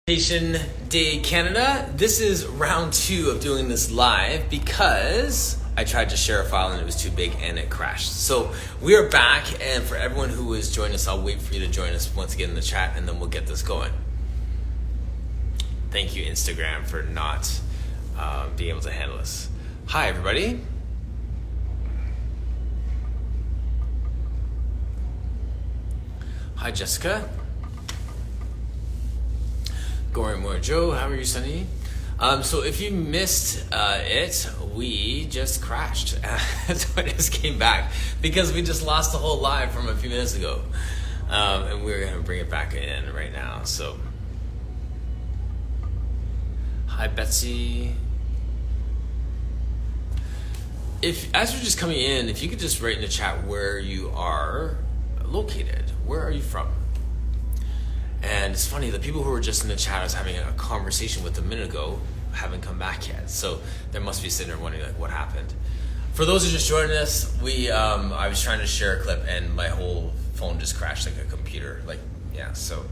Emancipation Day Canada. This is round 2 of doing this live because I tried to share a file and it was too big and it crashed. So we are back, and for everyone who has joined us, I'll wait for you to join us once again in the chat and then we'll get this going. Thank you, Instagram, for not being able to handle this. Hi, everybody. Hi, Jessica. Gory More Joe, how are you, Sunny? So if you missed it, we just crashed. So I just came back because we just lost the whole live from a few minutes ago. And we're going to bring it back in right now. So, hi, Betsy. As you're just coming in, if you could just write in the chat where you are located. Where are you from? And it's funny, the people who were just in the chat I was having a conversation with a minute ago haven't come back yet. So they must be sitting there wondering like what happened. For those who just joined us, I was trying to share a clip and my whole phone just crashed like a computer. So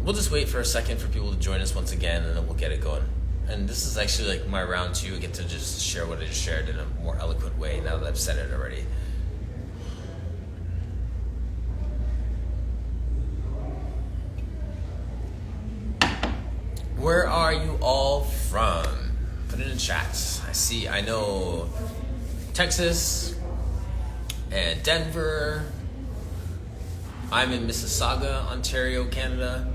we'll just wait for a second for people to join us once again and then we'll get it going. And this is actually like my round 2. I get to just share what I just shared in a more eloquent way now that I've said it already. Where are you all from? Put it in chat. I know Texas and Denver. I'm in Mississauga, Ontario, Canada.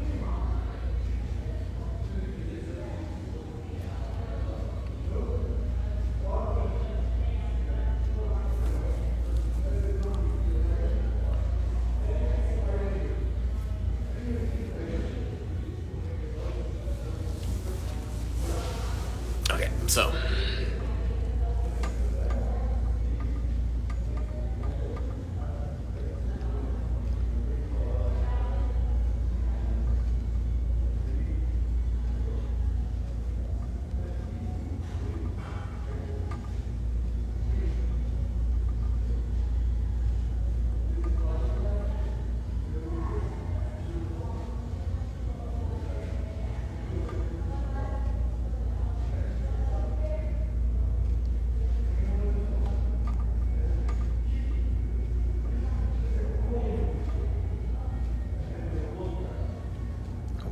So,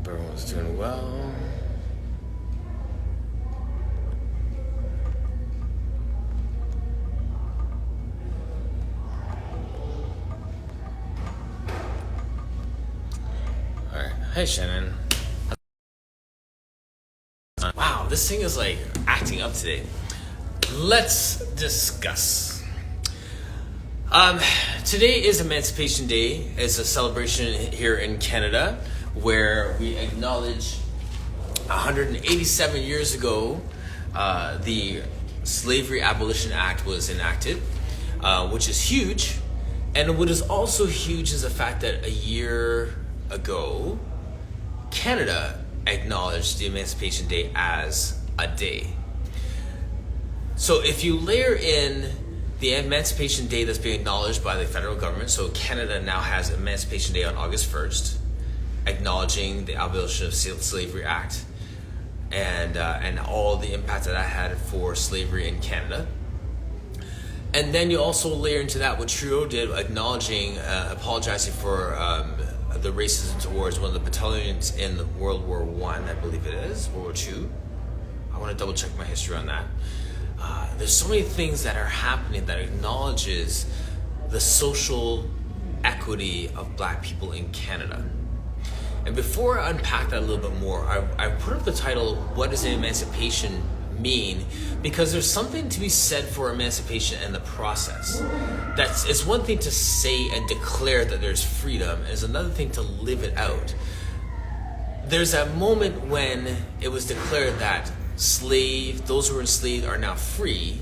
everyone's doing well. All right. Hey, Shannon. Wow, this thing is like acting up today. Let's discuss. Today is Emancipation Day. It's a celebration here in Canada, where we acknowledge 187 years ago, the Slavery Abolition Act was enacted, which is huge. And what is also huge is the fact that a year ago, Canada acknowledged the Emancipation Day as a day. So if you layer in the Emancipation Day that's being acknowledged by the federal government, so Canada now has Emancipation Day on August 1st, acknowledging the Abolition of Slavery Act and all the impact that had for slavery in Canada. And then you also layer into that what Trudeau did, acknowledging, apologizing for the racism towards one of the battalions in World War I believe it is, World War II. I want to double check my history on that. There's so many things that are happening that acknowledges the social equity of Black people in Canada. And before I unpack that a little bit more, I put up the title, What does emancipation mean? Because there's something to be said for emancipation and the process. It's one thing to say and declare that there's freedom, and it's another thing to live it out. There's that moment when it was declared that those who were enslaved are now free,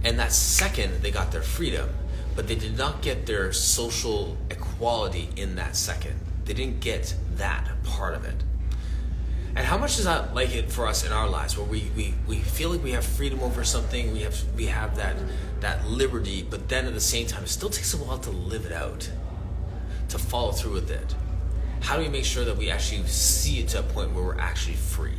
and that second they got their freedom, but they did not get their social equality in that second. They didn't get that part of it. And how much is that like it for us in our lives, where we feel like we have freedom over something, we have that liberty, but then at the same time it still takes a while to live it out, to follow through with it. how do we make sure that we actually see it to a point where we're actually free?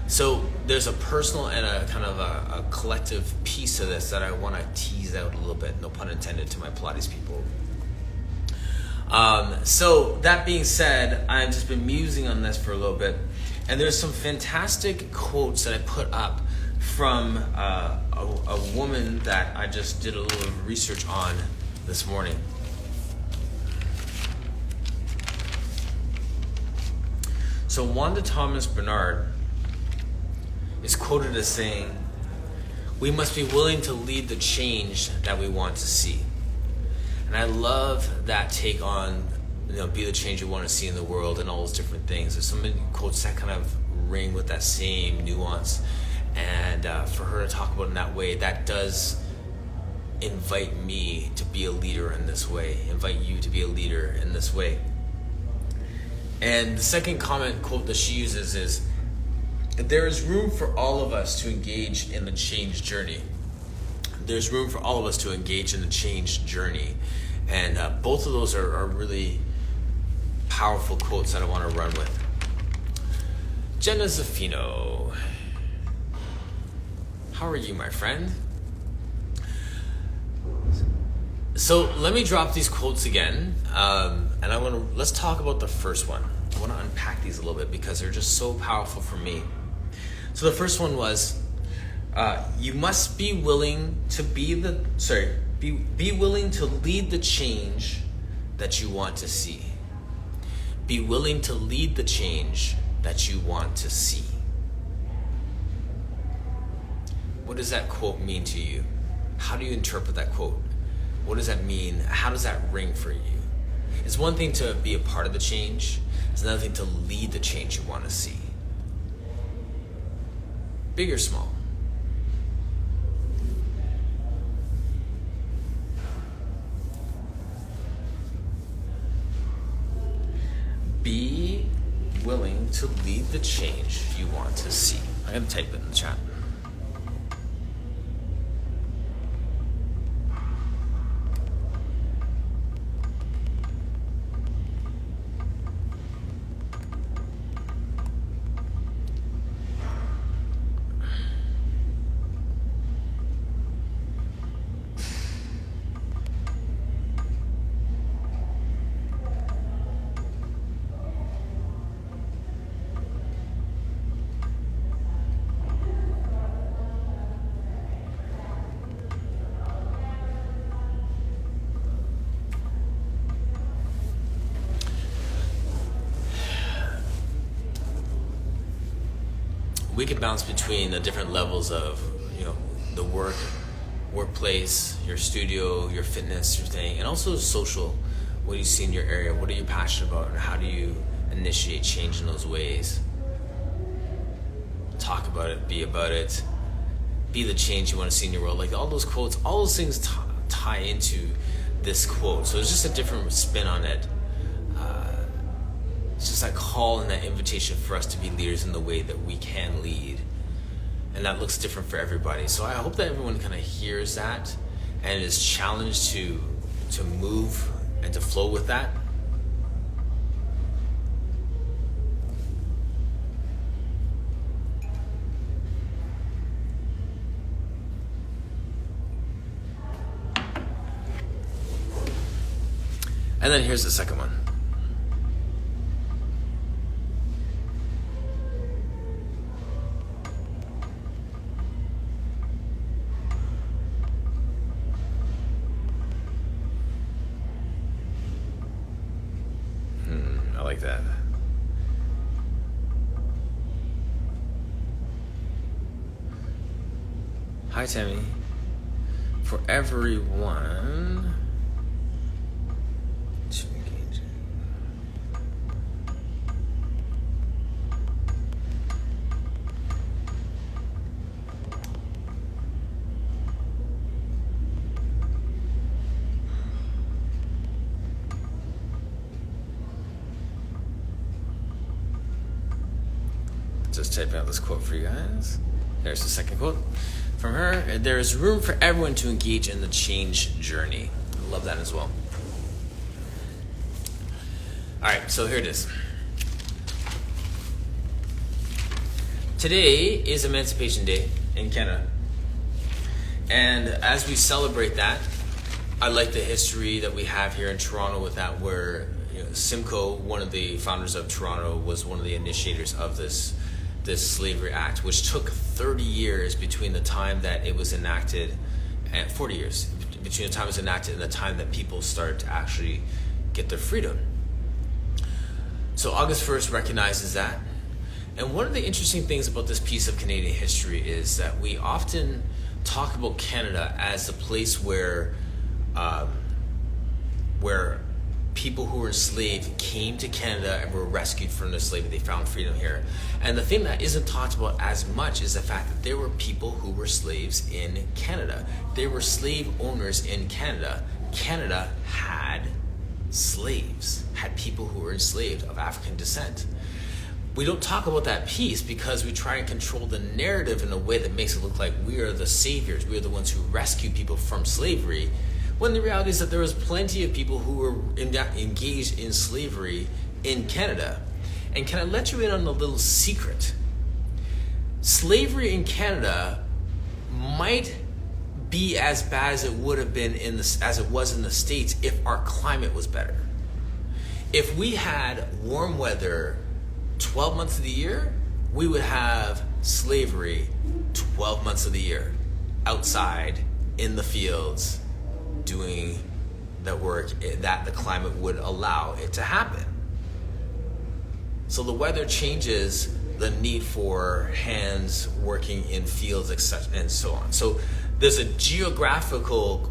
So there's a personal and a kind of a collective piece of this that I want to tease out a little bit, no pun intended, to my Pilates people. So that being said, I've just been musing on this for a little bit, and there's some fantastic quotes that I put up from a woman that I just did a little research on this morning. So Wanda Thomas Bernard is quoted as saying, "We must be willing to lead the change that we want to see." And I love that take on, be the change you want to see in the world and all those different things. There's so many quotes that kind of ring with that same nuance. And for her to talk about it in that way, that does invite me to be a leader in this way, invite you to be a leader in this way. And the second quote that she uses is, "There is room for all of us to engage in the change journey." There's room for all of us to engage in the change journey. And both of those are really powerful quotes that I want to run with. Jenna Zaffino, how are you, my friend? So let me drop these quotes again, and let's talk about the first one. I want to unpack these a little bit because they're just so powerful for me. So the first one was, you must be willing to be willing to lead the change that you want to see. Be willing to lead the change that you want to see. What does that quote mean to you? How do you interpret that quote? What does that mean? How does that ring for you? It's one thing to be a part of the change. It's another thing to lead the change you want to see. Big or small? Be willing to lead the change you want to see. I'm going to type it in the chat. We could bounce between the different levels of, the workplace, your studio, your fitness, your thing, and also social. What do you see in your area? What are you passionate about? And how do you initiate change in those ways? Talk about it, be the change you want to see in your world. Like all those quotes, all those things tie into this quote. So it's just a different spin on it. It's just that call and that invitation for us to be leaders in the way that we can lead. And that looks different for everybody. So I hope that everyone kind of hears that and is challenged to move and to flow with that. And then here's the second one. I like that. Hi, Tammy. For everyone to engage in. Just typing out this quote for you guys. There's the second quote from her. There is room for everyone to engage in the change journey. I love that as well. All right, so here it is. Today is Emancipation Day in Canada. And as we celebrate that, I like the history that we have here in Toronto with that, where Simcoe, one of the founders of Toronto, was one of the initiators of this Slavery Act, which took 30 years between the time that it was enacted, and 40 years between the time it was enacted and the time that people started to actually get their freedom. So August 1st recognizes that. And one of the interesting things about this piece of Canadian history is that we often talk about Canada as the place where people who were enslaved came to Canada and were rescued from their slavery. They found freedom here. And the thing that isn't talked about as much is the fact that there were people who were slaves in Canada. There were slave owners in Canada. Canada had slaves, had people who were enslaved of African descent. We don't talk about that piece because we try and control the narrative in a way that makes it look like we are the saviors, we are the ones who rescue people from slavery, when the reality is that there was plenty of people who were engaged in slavery in Canada. And can I let you in on a little secret? Slavery in Canada might be as bad as it would have been as it was in the States if our climate was better. If we had warm weather 12 months of the year, we would have slavery 12 months of the year, outside, in the fields, doing the work that the climate would allow it to happen. So the weather changes the need for hands working in fields, etc., and so on. So there's a geographical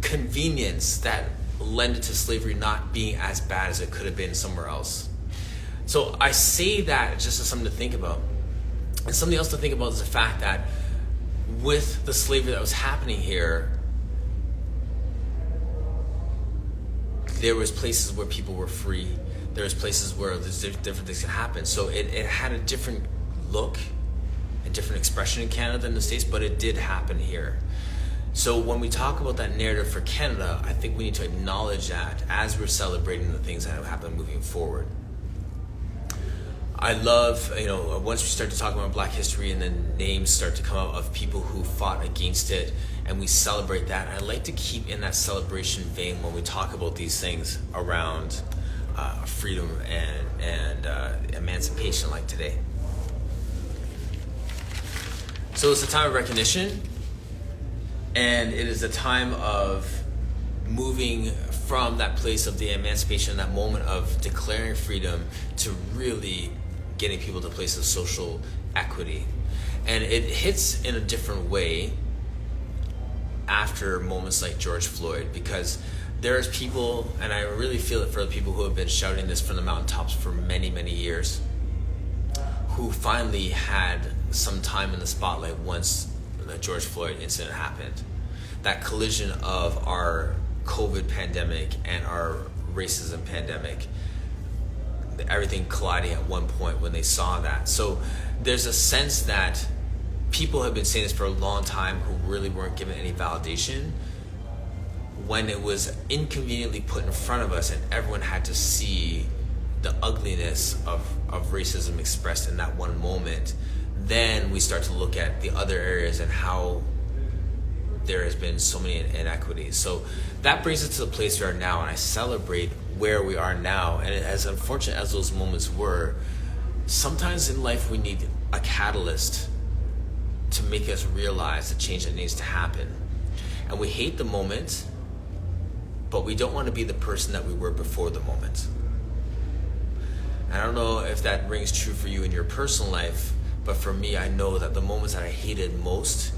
convenience that lended to slavery not being as bad as it could have been somewhere else. So I say that just as something to think about. And something else to think about is the fact that with the slavery that was happening here, there was places where people were free. There was places where there's different things that happen. So it had a different look, a different expression in Canada than the States, but it did happen here. So when we talk about that narrative for Canada, I think we need to acknowledge that as we're celebrating the things that have happened moving forward. I love, once we start to talk about Black history and then names start to come out of people who fought against it, and we celebrate that. I like to keep in that celebration vein when we talk about these things around freedom and emancipation like today. So it's a time of recognition, and it is a time of moving from that place of the emancipation, that moment of declaring freedom, to really getting people to a place of social equity. And it hits in a different way after moments like George Floyd, because there's people, and I really feel it for the people who have been shouting this from the mountaintops for many, many years, who finally had some time in the spotlight once the George Floyd incident happened. That collision of our COVID pandemic and our racism pandemic, everything colliding at one point when they saw that. So there's a sense that people have been saying this for a long time who really weren't given any validation, when it was inconveniently put in front of us and everyone had to see the ugliness of racism expressed in that one moment. Then we start to look at the other areas and how there has been so many inequities. So that brings us to the place we are now, and I celebrate where we are now. And as unfortunate as those moments were, sometimes in life we need a catalyst to make us realize the change that needs to happen. And we hate the moment, but we don't want to be the person that we were before the moment. I don't know if that rings true for you in your personal life, but for me, I know that the moments that I hated most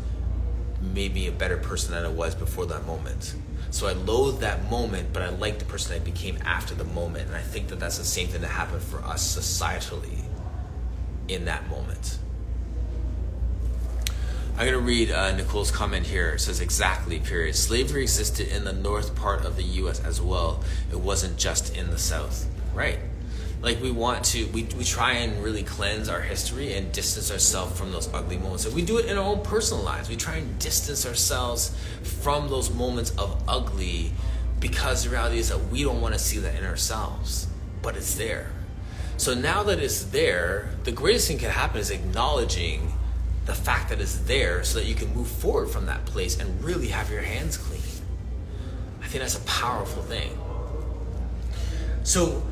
made me a better person than I was before that moment. So I loathe that moment, but I like the person I became after the moment. And I think that that's the same thing that happened for us societally in that moment. I'm going to read Nicole's comment here. It says, exactly, period. Slavery existed in the north part of the U.S. as well. It wasn't just in the south. Right. Like we try and really cleanse our history and distance ourselves from those ugly moments. And we do it in our own personal lives. We try and distance ourselves from those moments of ugly because the reality is that we don't want to see that in ourselves. but it's there. So now that it's there, the greatest thing can happen is acknowledging the fact that it's there so that you can move forward from that place and really have your hands clean. I think that's a powerful thing. So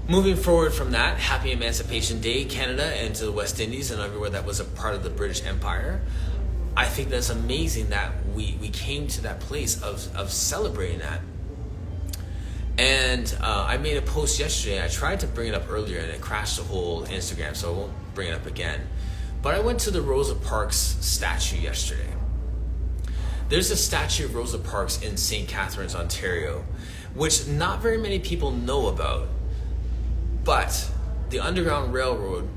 moving forward from that, happy Emancipation Day, Canada, and to the West Indies and everywhere that was a part of the British Empire. I think that's amazing that we came to that place of celebrating that. And I made a post yesterday. I tried to bring it up earlier and it crashed the whole Instagram, so I won't bring it up again. But I went to the Rosa Parks statue yesterday. There's a statue of Rosa Parks in St. Catharines, Ontario, which not very many people know about. But the Underground Railroad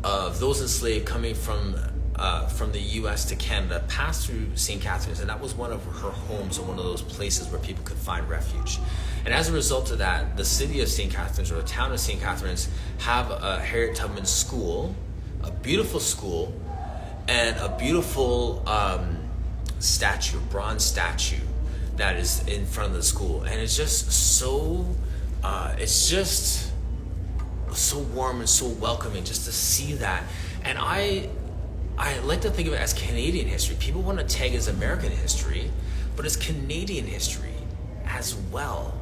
of those enslaved coming from the U.S. to Canada passed through St. Catharines, and that was one of her homes or one of those places where people could find refuge. And as a result of that, the city of St. Catharines, or the town of St. Catharines, have a Harriet Tubman school, a beautiful school, and a beautiful statue, a bronze statue that is in front of the school. And it's just so warm and so welcoming just to see that. And I like to think of it as Canadian history. People want to tag as American history, but it's Canadian history as well.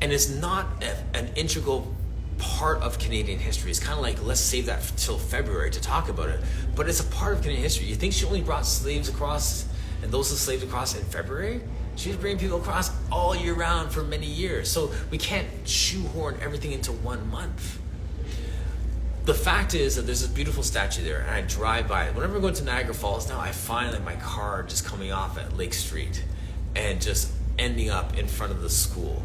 And it's not an integral part of Canadian history. It's kind of like, let's save that till February to talk about it. But it's a part of Canadian history. You think she only brought slaves across and those enslaved across in February? She was bringing people across all year round for many years. So we can't shoehorn everything into 1 month. The fact is that there's this beautiful statue there, and I drive by it. Whenever I go to Niagara Falls now, I find like my car just coming off at Lake Street and just ending up in front of the school.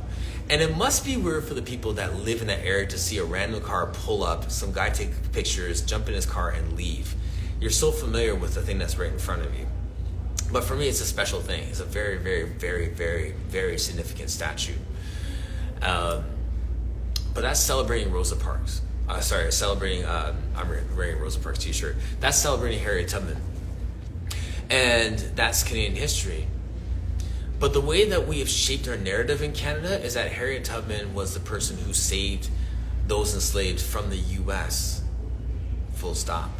And it must be weird for the people that live in that area to see a random car pull up, some guy take pictures, jump in his car, and leave. You're so familiar with the thing that's right in front of you. But for me, it's a special thing. It's a very, very, very, very, very significant statue. But that's celebrating Rosa Parks. Celebrating, I'm wearing a Rosa Parks t-shirt. That's celebrating Harriet Tubman. And that's Canadian history. But the way that we have shaped our narrative in Canada is that Harriet Tubman was the person who saved those enslaved from the U.S. Full stop.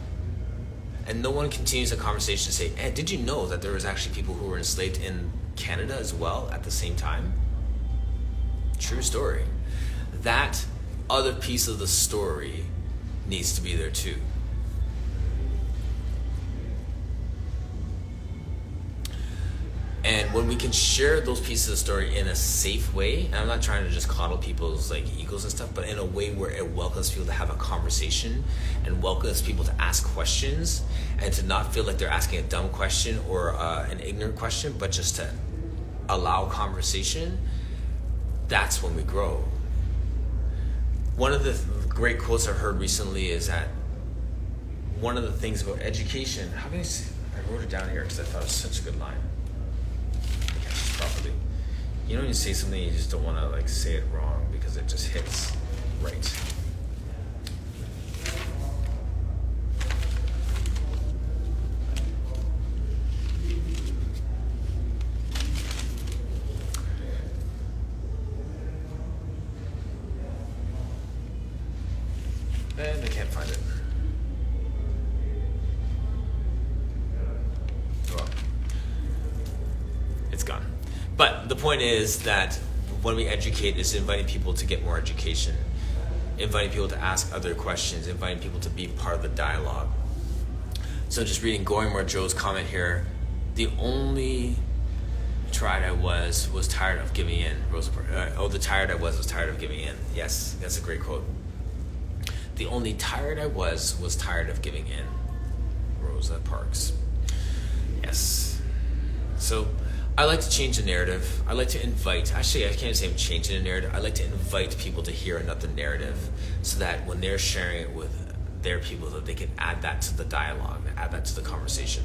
And no one continues the conversation to say, hey, did you know that there was actually people who were enslaved in Canada as well at the same time? True story. That other piece of the story needs to be there too. And when we can share those pieces of the story in a safe way, and I'm not trying to just coddle people's like egos and stuff, but in a way where it welcomes people to have a conversation and welcomes people to ask questions and to not feel like they're asking a dumb question or an ignorant question, but just to allow conversation, that's when we grow. One of the great quotes I've heard recently is that one of the things about education, how can I see? I wrote it down here because I thought it was such a good line. I catch this properly. You know when you say something, you just don't want to like say it wrong because it just hits right. And I can't find it. Well, it's gone. But the point is that when we educate, it's inviting people to get more education, inviting people to ask other questions, inviting people to be part of the dialogue. So just reading Gorimore Joe's comment here, the only tired I was tired of giving in. The tired I was tired of giving in. Yes, that's a great quote. The only tired I was tired of giving in. Rosa Parks. Yes. So I like to change the narrative. I like to invite, actually I can't say I'm changing the narrative. I like to invite people to hear another narrative so that when they're sharing it with their people, that they can add that to the dialogue, add that to the conversation.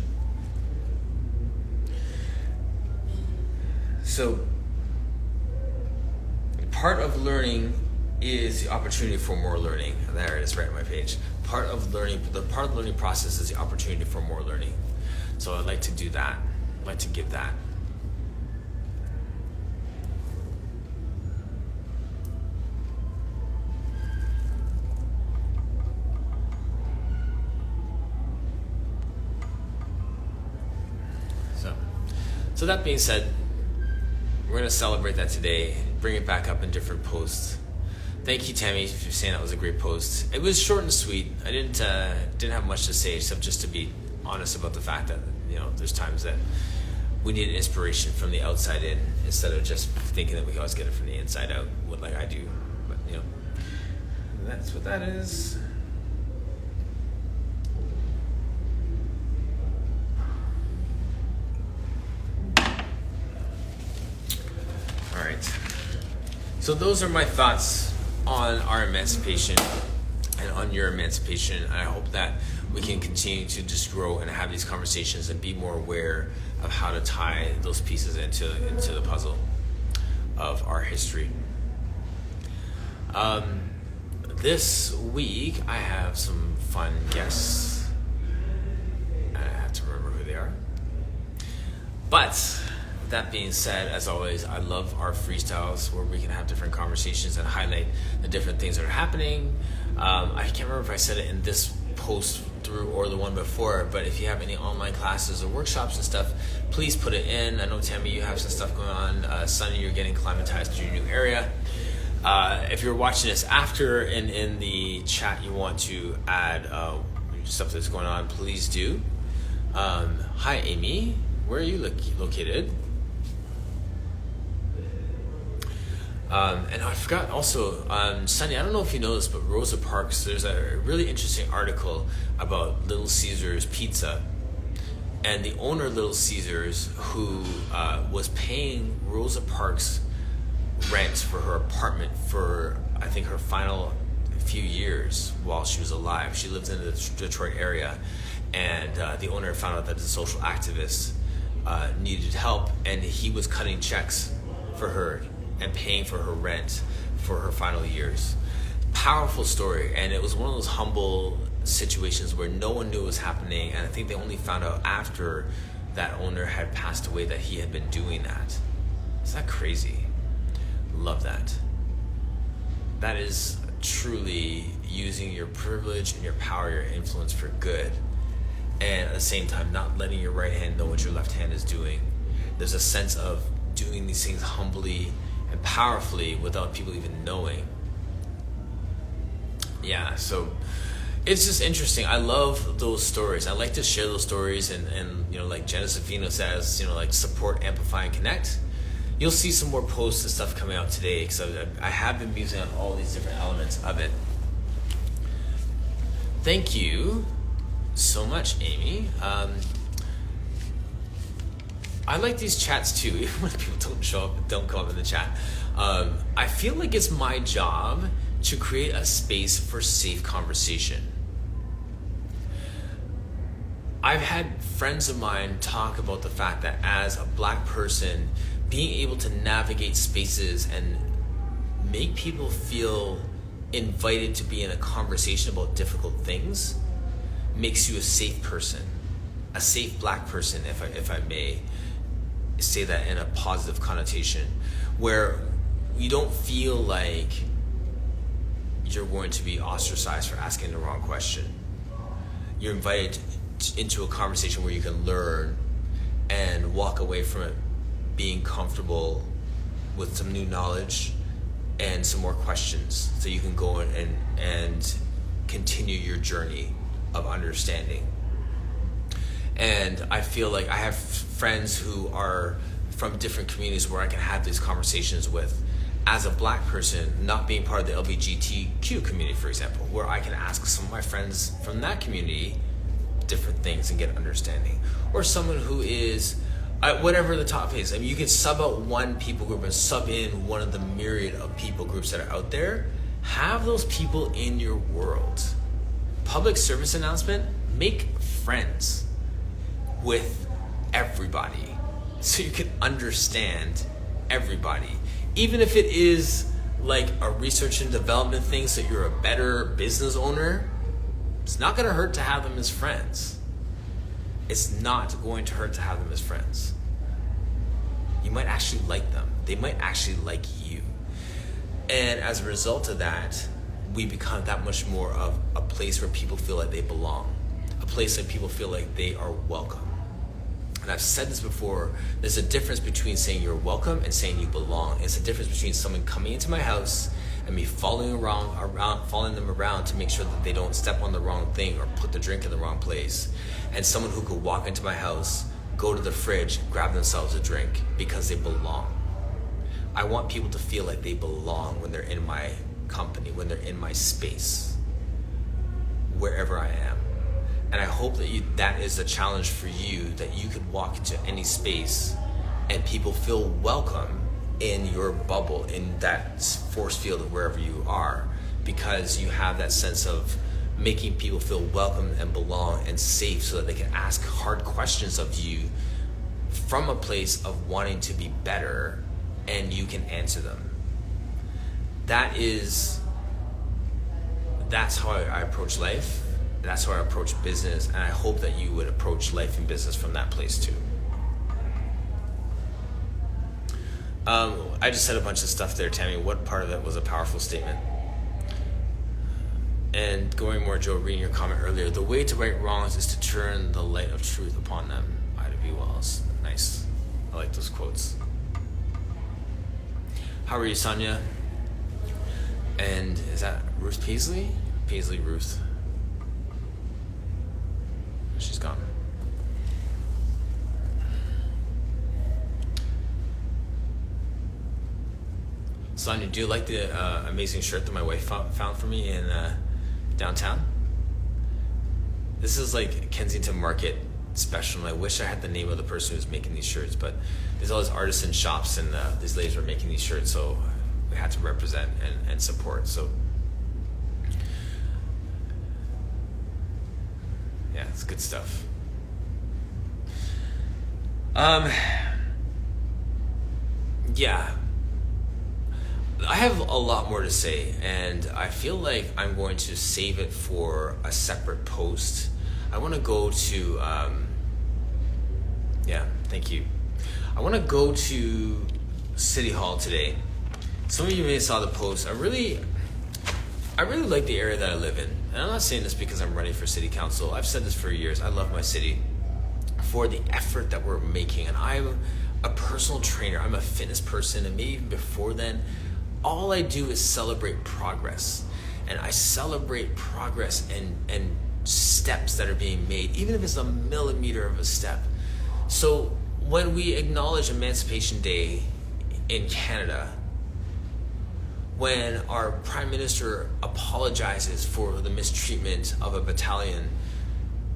So part of learning is the opportunity for more learning. There it is, right on my page. Part of the learning process is the opportunity for more learning. So I'd like to do that. I'd like to give that. So that being said, we're going to celebrate that today, bring it back up in different posts. Thank you, Tammy, for saying that was a great post. It was short and sweet. I didn't have much to say except just to be honest about the fact that, there's times that we need inspiration from the outside in instead of just thinking that we can always get it from the inside out, like I do. But, that's what that is. All right. So those are my thoughts on our emancipation and on your emancipation. I hope that we can continue to just grow and have these conversations and be more aware of how to tie those pieces into the puzzle of our history. This week I have some fun guests. I have to remember who they are. But that being said, as always, I love our freestyles where we can have different conversations and highlight the different things that are happening. I can't remember if I said it in this post through or the one before, but if you have any online classes or workshops and stuff, please put it in. I know, Tammy, you have some stuff going on. Sonia, you're getting climatized to your new area. If you're watching this after and in the chat you want to add stuff that's going on, please do. Hi, Amy. Where are you located? And I forgot also, Sonia, I don't know if you know this, but Rosa Parks, there's a really interesting article about Little Caesars Pizza. And the owner of Little Caesars, who was paying Rosa Parks rent for her apartment for, I think, her final few years while she was alive. She lives in the Detroit area. And the owner found out that the social activist needed help, and he was cutting checks for her and paying for her rent for her final years. Powerful story, and it was one of those humble situations where no one knew what was happening, and I think they only found out after that owner had passed away that he had been doing that. Is that crazy? Love that. That is truly using your privilege and your power, your influence for good, and at the same time not letting your right hand know what your left hand is doing. There's a sense of doing these things humbly and powerfully without people even knowing. Yeah, so it's just interesting. I love those stories. I like to share those stories, and like Jenna Safino says, like support, amplify, and connect. You'll see some more posts and stuff coming out today because I have been musing on all these different elements of it. Thank you so much, Amy. I like these chats too, even when people don't come up in the chat. I feel like it's my job to create a space for safe conversation. I've had friends of mine talk about the fact that as a Black person, being able to navigate spaces and make people feel invited to be in a conversation about difficult things makes you a safe person, a safe Black person, if I may say that in a positive connotation, where you don't feel like you're going to be ostracized for asking the wrong question. You're invited into a conversation where you can learn and walk away from it being comfortable with some new knowledge and some more questions, so you can go and continue your journey of understanding. And I feel like I have friends who are from different communities where I can have these conversations with as a Black person, not being part of the LGBTQ community, for example, where I can ask some of my friends from that community different things and get understanding. Or someone who is, whatever the topic is. I mean, you can sub out one people group and sub in one of the myriad of people groups that are out there. Have those people in your world. Public service announcement, make friends with everybody so you can understand everybody. Even if it is like a research and development thing so you're a better business owner, it's not going to hurt to have them as friends. It's not going to hurt to have them as friends. You might actually like them. They might actually like you. And as a result of that, we become that much more of a place where people feel like they belong. A place that people feel like they are welcome. And I've said this before, there's a difference between saying you're welcome and saying you belong. It's a difference between someone coming into my house and me following them around to make sure that they don't step on the wrong thing or put the drink in the wrong place. And someone who could walk into my house, go to the fridge, grab themselves a drink because they belong. I want people to feel like they belong when they're in my company, when they're in my space, wherever I am. And I hope that that is a challenge for you, that you could walk into any space and people feel welcome in your bubble, in that force field of wherever you are, because you have that sense of making people feel welcome and belong and safe so that they can ask hard questions of you from a place of wanting to be better and you can answer them. That's how I approach life. That's how I approach business, and I hope that you would approach life and business from that place too. I just said a bunch of stuff there, Tammy. What part of it was a powerful statement? And going more, Joe, reading your comment earlier, the way to right wrongs is to turn the light of truth upon them. Ida B. Wells. Nice. I like those quotes. How are you, Sonia? And is that Ruth Paisley? Paisley Ruth. She's gone. Sonia, do you like the amazing shirt that my wife found for me in downtown? This is like Kensington Market special, and I wish I had the name of the person who's making these shirts, but there's all these artisan shops, and these ladies were making these shirts, so we had to represent and support. So yeah, it's good stuff. Yeah, I have a lot more to say, and I feel like I'm going to save it for a separate post. I want to go to, thank you. I want to go to City Hall today. Some of you may have saw the post. I really like the area that I live in. And I'm not saying this because I'm running for city council. I've said this for years. I love my city for the effort that we're making. And I'm a personal trainer. I'm a fitness person. And maybe even before then, all I do is celebrate progress. And I celebrate progress and steps that are being made, even if it's a millimeter of a step. So when we acknowledge Emancipation Day in Canada, when our Prime Minister apologizes for the mistreatment of a battalion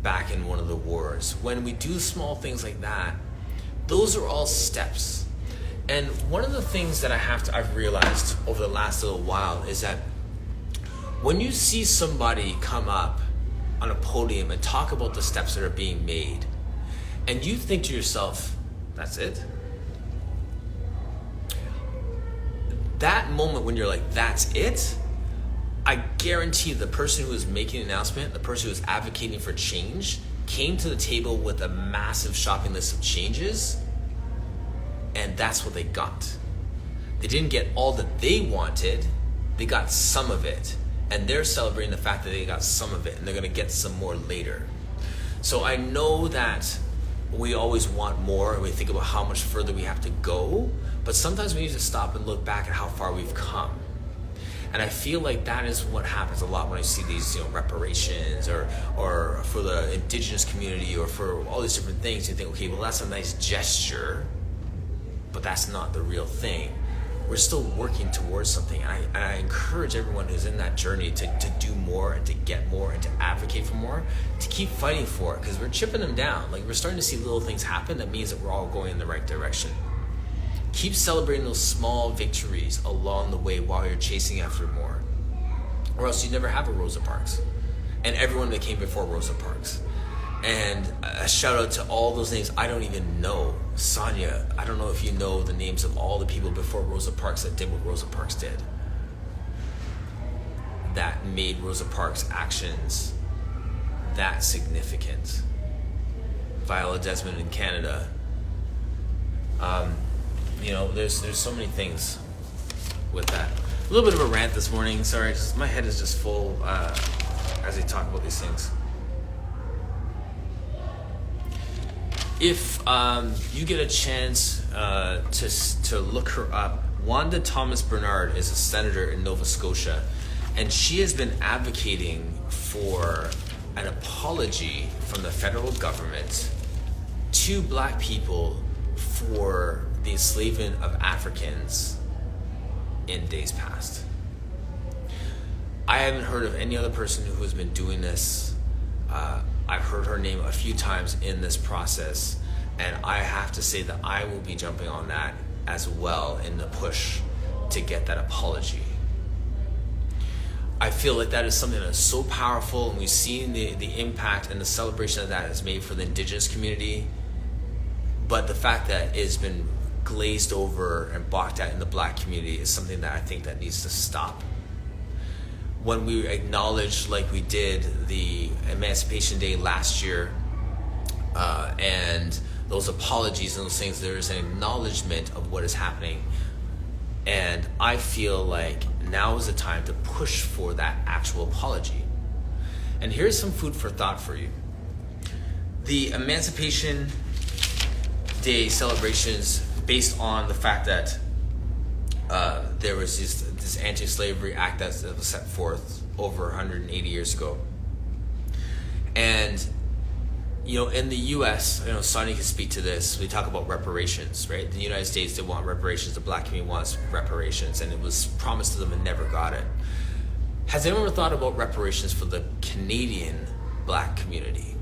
back in one of the wars, when we do small things like that, those are all steps. And one of the things that I've realized over the last little while is that when you see somebody come up on a podium and talk about the steps that are being made, and you think to yourself, that's it? That moment when you're like, that's it? I guarantee the person who is making an announcement, the person who is advocating for change, came to the table with a massive shopping list of changes, and that's what they got. They didn't get all that they wanted, they got some of it. And they're celebrating the fact that they got some of it, and they're gonna get some more later. So I know that we always want more, and we think about how much further we have to go, but sometimes we need to stop and look back at how far we've come. And I feel like that is what happens a lot when I see these, reparations or for the indigenous community or for all these different things. You think, okay, well, that's a nice gesture, but that's not the real thing. We're still working towards something. And I encourage everyone who's in that journey to do more and to get more and to advocate for more, to keep fighting for it, because we're chipping them down. Like, we're starting to see little things happen. That means that we're all going in the right direction. Keep celebrating those small victories along the way while you're chasing after more, or else you never have a Rosa Parks and everyone that came before Rosa Parks. And a shout out to all those names I don't even know. Sonia, I don't know if you know the names of all the people before Rosa Parks that did what Rosa Parks did, that made Rosa Parks' actions that significant. Viola Desmond in Canada. There's so many things with that. A little bit of a rant this morning. Sorry, my head is just full as I talk about these things. If you get a chance to look her up, Wanda Thomas Bernard is a senator in Nova Scotia, and she has been advocating for an apology from the federal government to Black people for the enslavement of Africans in days past. I haven't heard of any other person who has been doing this. I've heard her name a few times in this process, and I have to say that I will be jumping on that as well in the push to get that apology. I feel like that is something that's so powerful, and we've seen the impact and the celebration that has made for the Indigenous community, but the fact that it's been glazed over and balked at in the Black community is something that I think that needs to stop. When we acknowledge, like we did, the Emancipation Day last year, and those apologies and those things, there is an acknowledgement of what is happening. And I feel like now is the time to push for that actual apology. And here's some food for thought for you. The Emancipation Day celebrations, based on the fact that there was this anti-slavery act that was set forth over 180 years ago. And, in the U.S., Sonia can speak to this, we talk about reparations, right? The United States, they want reparations, the Black community wants reparations, and it was promised to them and never got it. Has anyone ever thought about reparations for the Canadian Black community?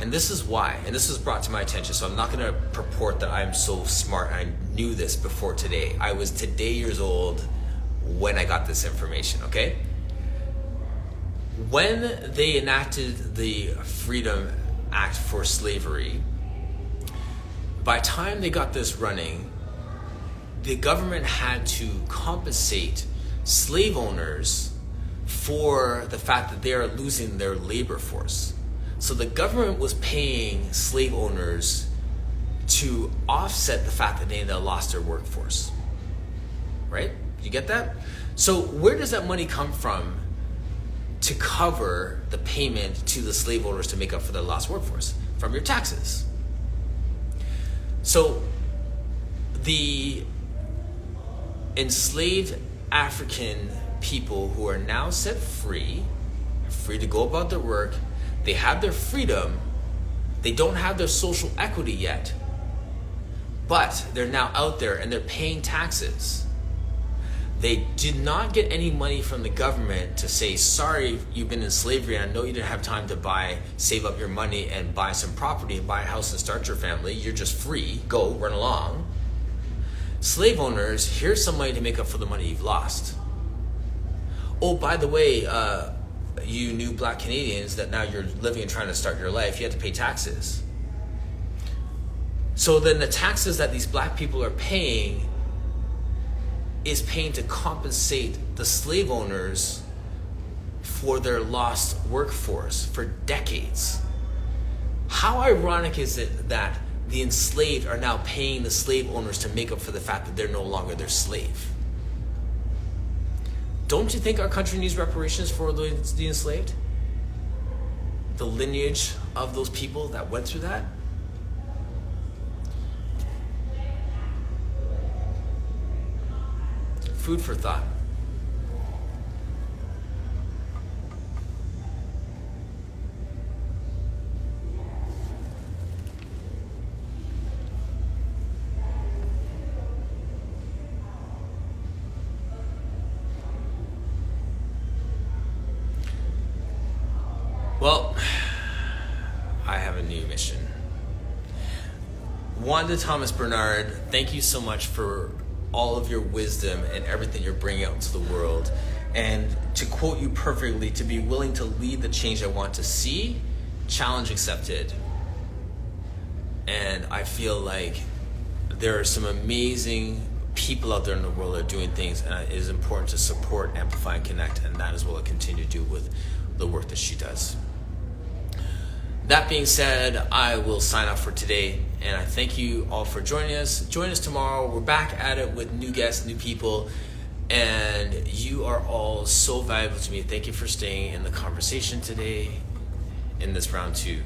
And this is why, and this was brought to my attention, so I'm not going to purport that I'm so smart and I knew this before today. I was today years old when I got this information, okay? When they enacted the Freedom Act for slavery, by the time they got this running, the government had to compensate slave owners for the fact that they are losing their labor force. So the government was paying slave owners to offset the fact that they lost their workforce. Right? You get that? So where does that money come from to cover the payment to the slave owners to make up for their lost workforce? From your taxes. So the enslaved African people who are now set free to go about their work, they have their freedom, they don't have their social equity yet, but they're now out there and they're paying taxes. They did not get any money from the government to say, sorry, you've been in slavery and I know you didn't have time to save up your money and buy some property and buy a house and start your family. You're just free, go, run along. Slave owners, here's some money to make up for the money you've lost. Oh, by the way, you new Black Canadians that now you're living and trying to start your life, you have to pay taxes. So then the taxes that these Black people are paying is paying to compensate the slave owners for their lost workforce for decades. How ironic is it that the enslaved are now paying the slave owners to make up for the fact that they're no longer their slave? Don't you think our country needs reparations for the enslaved? The lineage of those people that went through that? Food for thought. Well, I have a new mission. Wanda Thomas Bernard, thank you so much for all of your wisdom and everything you're bringing out into the world. And to quote you perfectly, to be willing to lead the change I want to see, challenge accepted. And I feel like there are some amazing people out there in the world that are doing things, and it is important to support, amplify, and connect, and that is what I'll continue to do with the work that she does. That being said, I will sign off for today, and I thank you all for joining us. Join us tomorrow. We're back at it with new guests, new people, and you are all so valuable to me. Thank you for staying in the conversation today in this round 2.